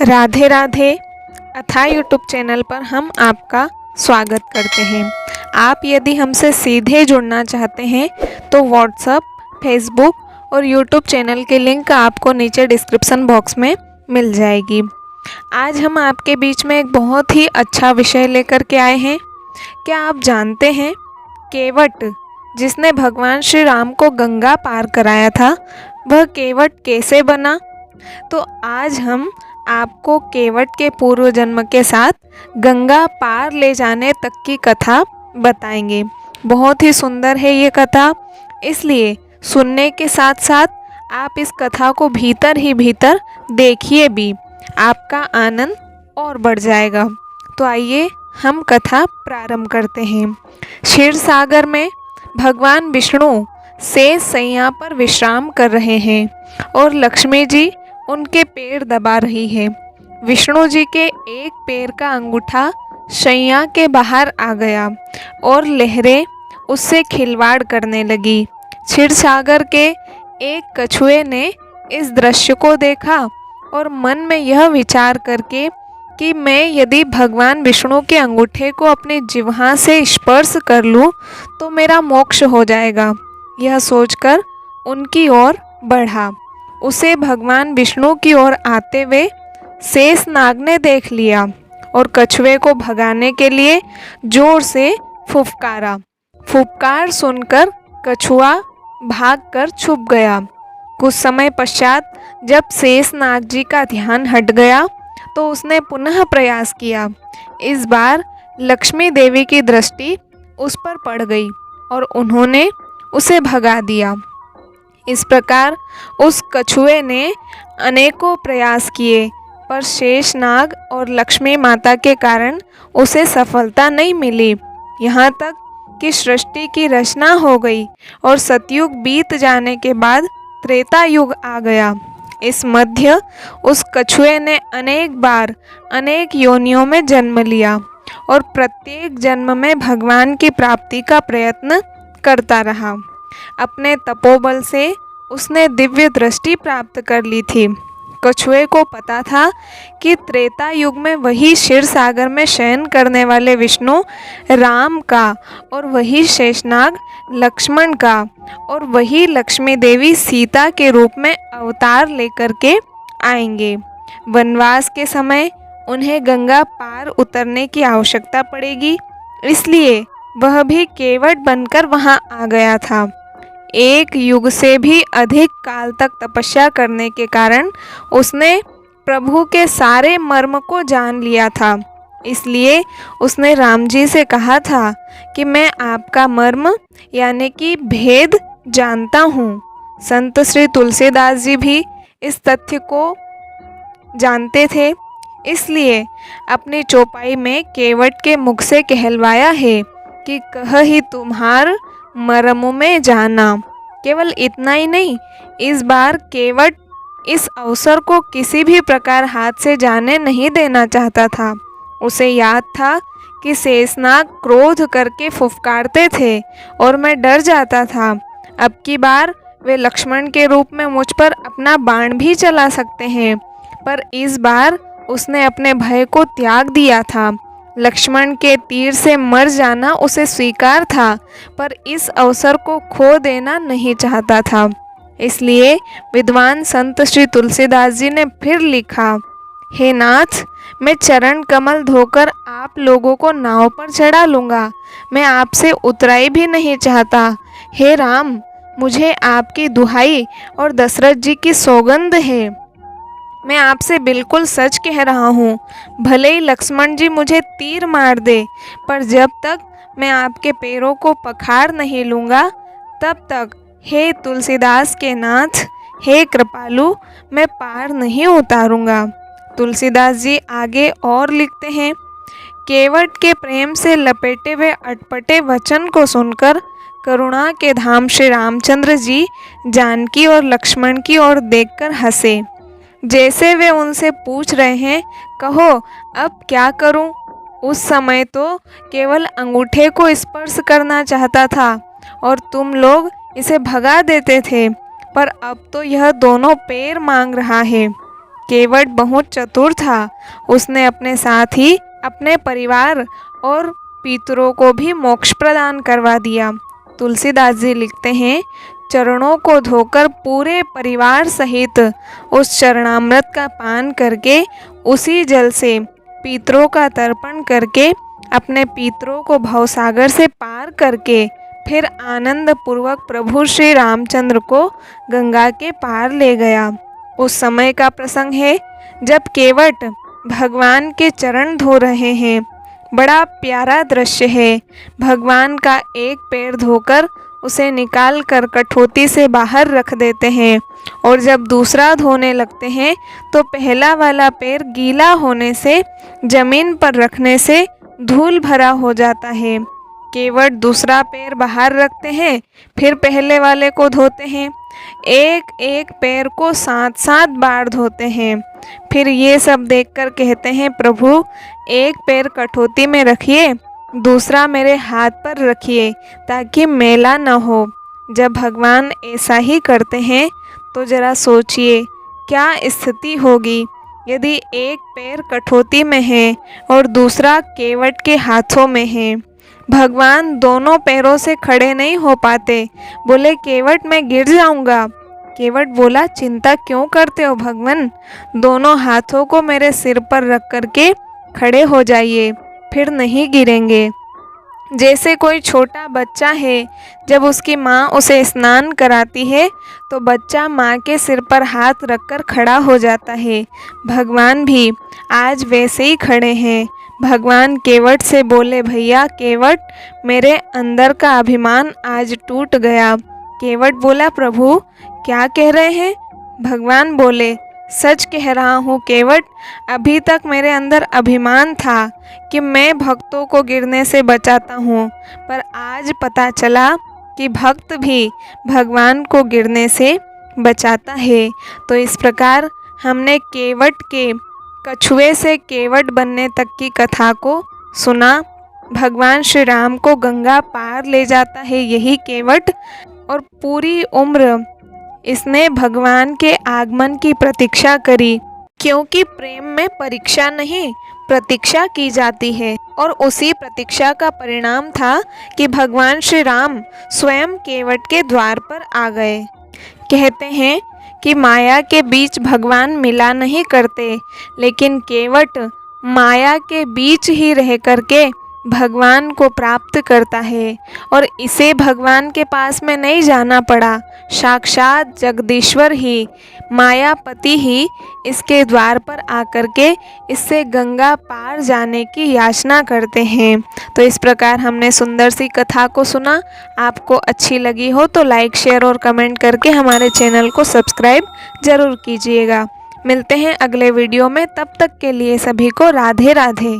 राधे राधे अथा YouTube channel पर हम आपका स्वागत करते हैं। आप यदि हमसे सीधे जुड़ना चाहते हैं तो व्हाट्सएप, फेसबुक और यूट्यूब चैनल के लिंक आपको नीचे डिस्क्रिप्शन बॉक्स में मिल जाएगी। आज हम आपके बीच में एक बहुत ही अच्छा विषय लेकर के आए हैं। क्या आप जानते हैं केवट जिसने भगवान श्री राम को गंगा पार कराया था, वह केवट कैसे बना? तो आज हम आपको केवट के पूर्व जन्म के साथ गंगा पार ले जाने तक की कथा बताएंगे। बहुत ही सुंदर है ये कथा, इसलिए सुनने के साथ साथ आप इस कथा को भीतर ही भीतर देखिए भी, आपका आनंद और बढ़ जाएगा। तो आइए हम कथा प्रारंभ करते हैं। क्षीर सागर में भगवान विष्णु शेष शैया पर विश्राम कर रहे हैं और लक्ष्मी जी उनके पैर दबा रही है। विष्णु जी के एक पैर का अंगूठा शैया के बाहर आ गया और लहरें उससे खिलवाड़ करने लगी। क्षीरसागर के एक कछुए ने इस दृश्य को देखा और मन में यह विचार करके कि मैं यदि भगवान विष्णु के अंगूठे को अपनी जिह्वा से स्पर्श कर लूँ तो मेरा मोक्ष हो जाएगा, यह सोचकर उनकी ओर बढ़ा। उसे भगवान विष्णु की ओर आते हुए शेष नाग ने देख लिया और कछुए को भगाने के लिए जोर से फुफकारा। फुफकार सुनकर कछुआ भागकर छुप गया। कुछ समय पश्चात जब शेष नाग जी का ध्यान हट गया तो उसने पुनः प्रयास किया। इस बार लक्ष्मी देवी की दृष्टि उस पर पड़ गई और उन्होंने उसे भगा दिया। इस प्रकार उस कछुए ने अनेकों प्रयास किए, पर शेषनाग और लक्ष्मी माता के कारण उसे सफलता नहीं मिली। यहाँ तक कि सृष्टि की रचना हो गई और सतयुग बीत जाने के बाद त्रेता युग आ गया। इस मध्य उस कछुए ने अनेक बार अनेक योनियों में जन्म लिया और प्रत्येक जन्म में भगवान की प्राप्ति का प्रयत्न करता रहा। अपने तपोबल से उसने दिव्य दृष्टि प्राप्त कर ली थी। कछुए को पता था कि त्रेता युग में वही क्षीर सागर में शयन करने वाले विष्णु राम का और वही शेषनाग लक्ष्मण का और वही लक्ष्मी देवी सीता के रूप में अवतार लेकर के आएंगे। वनवास के समय उन्हें गंगा पार उतरने की आवश्यकता पड़ेगी, इसलिए वह भी केवट बनकर वहां आ गया था। एक युग से भी अधिक काल तक तपस्या करने के कारण उसने प्रभु के सारे मर्म को जान लिया था। इसलिए उसने राम जी से कहा था कि मैं आपका मर्म यानी कि भेद जानता हूँ। संत श्री तुलसीदास जी भी इस तथ्य को जानते थे, इसलिए अपनी चौपाई में केवट के मुख से कहलवाया है कि कह ही तुम्हार मर्म में जाना। केवल इतना ही नहीं, इस बार केवट इस अवसर को किसी भी प्रकार हाथ से जाने नहीं देना चाहता था। उसे याद था कि शेषनाग क्रोध करके फुफकारते थे और मैं डर जाता था। अब की बार वे लक्ष्मण के रूप में मुझ पर अपना बाण भी चला सकते हैं, पर इस बार उसने अपने भय को त्याग दिया था। लक्ष्मण के तीर से मर जाना उसे स्वीकार था, पर इस अवसर को खो देना नहीं चाहता था। इसलिए विद्वान संत श्री तुलसीदास जी ने फिर लिखा, हे नाथ, मैं चरण कमल धोकर आप लोगों को नाव पर चढ़ा लूँगा, मैं आपसे उतराई भी नहीं चाहता। हे राम, मुझे आपकी दुहाई और दशरथ जी की सौगंध है, मैं आपसे बिल्कुल सच कह रहा हूँ। भले ही लक्ष्मण जी मुझे तीर मार दे, पर जब तक मैं आपके पैरों को पखार नहीं लूँगा तब तक हे तुलसीदास के नाथ, हे कृपालु, मैं पार नहीं उतारूँगा। तुलसीदास जी आगे और लिखते हैं, केवट के प्रेम से लपेटे हुए अटपटे वचन को सुनकर करुणा के धाम श्री रामचंद्र जी जानकी और लक्ष्मण की ओर देखकर हंसे, जैसे वे उनसे पूछ रहे हैं, कहो अब क्या करूं? उस समय तो केवल अंगूठे को स्पर्श करना चाहता था और तुम लोग इसे भगा देते थे, पर अब तो यह दोनों पैर मांग रहा है। केवट बहुत चतुर था। उसने अपने साथ ही अपने परिवार और पितरों को भी मोक्ष प्रदान करवा दिया। तुलसीदास जी लिखते हैं, चरणों को धोकर पूरे परिवार सहित उस चरणामृत का पान करके उसी जल से पितरों का तर्पण करके अपने पितरों को भवसागर से पार करके फिर आनंद पूर्वक प्रभु श्री रामचंद्र को गंगा के पार ले गया। उस समय का प्रसंग है जब केवट भगवान के चरण धो रहे हैं। बड़ा प्यारा दृश्य है। भगवान का एक पैर धोकर उसे निकाल कर कठौती से बाहर रख देते हैं और जब दूसरा धोने लगते हैं तो पहला वाला पैर गीला होने से जमीन पर रखने से धूल भरा हो जाता है। केवट दूसरा पैर बाहर रखते हैं, फिर पहले वाले को धोते हैं। एक एक पैर को 7-7 बार धोते हैं। फिर ये सब देखकर कहते हैं, प्रभु एक पैर कठौती में रखिए, दूसरा मेरे हाथ पर रखिए ताकि मैला न हो। जब भगवान ऐसा ही करते हैं तो ज़रा सोचिए क्या स्थिति होगी यदि एक पैर कठौती में है और दूसरा केवट के हाथों में है। भगवान दोनों पैरों से खड़े नहीं हो पाते। बोले, केवट मैं गिर जाऊंगा। केवट बोला, चिंता क्यों करते हो भगवान, दोनों हाथों को मेरे सिर पर रख करके खड़े हो जाइए, फिर नहीं गिरेंगे। जैसे कोई छोटा बच्चा है, जब उसकी माँ उसे स्नान कराती है तो बच्चा माँ के सिर पर हाथ रखकर खड़ा हो जाता है। भगवान भी आज वैसे ही खड़े हैं। भगवान केवट से बोले, भैया केवट, मेरे अंदर का अभिमान आज टूट गया। केवट बोला, प्रभु क्या कह रहे हैं? भगवान बोले, सच कह रहा हूँ केवट, अभी तक मेरे अंदर अभिमान था कि मैं भक्तों को गिरने से बचाता हूँ, पर आज पता चला कि भक्त भी भगवान को गिरने से बचाता है। तो इस प्रकार हमने केवट के कछुए से केवट बनने तक की कथा को सुना। भगवान श्री राम को गंगा पार ले जाता है यही केवट, और पूरी उम्र इसने भगवान के आगमन की प्रतीक्षा करी, क्योंकि प्रेम में परीक्षा नहीं प्रतीक्षा की जाती है। और उसी प्रतीक्षा का परिणाम था कि भगवान श्री राम स्वयं केवट के द्वार पर आ गए। कहते हैं कि माया के बीच भगवान मिला नहीं करते, लेकिन केवट माया के बीच ही रह करके भगवान को प्राप्त करता है। और इसे भगवान के पास में नहीं जाना पड़ा, साक्षात जगदीश्वर ही, मायापति ही इसके द्वार पर आकर के इससे गंगा पार जाने की याचना करते हैं। तो इस प्रकार हमने सुंदर सी कथा को सुना। आपको अच्छी लगी हो तो लाइक, शेयर और कमेंट करके हमारे चैनल को सब्सक्राइब ज़रूर कीजिएगा। मिलते हैं अगले वीडियो में, तब तक के लिए सभी को राधे राधे।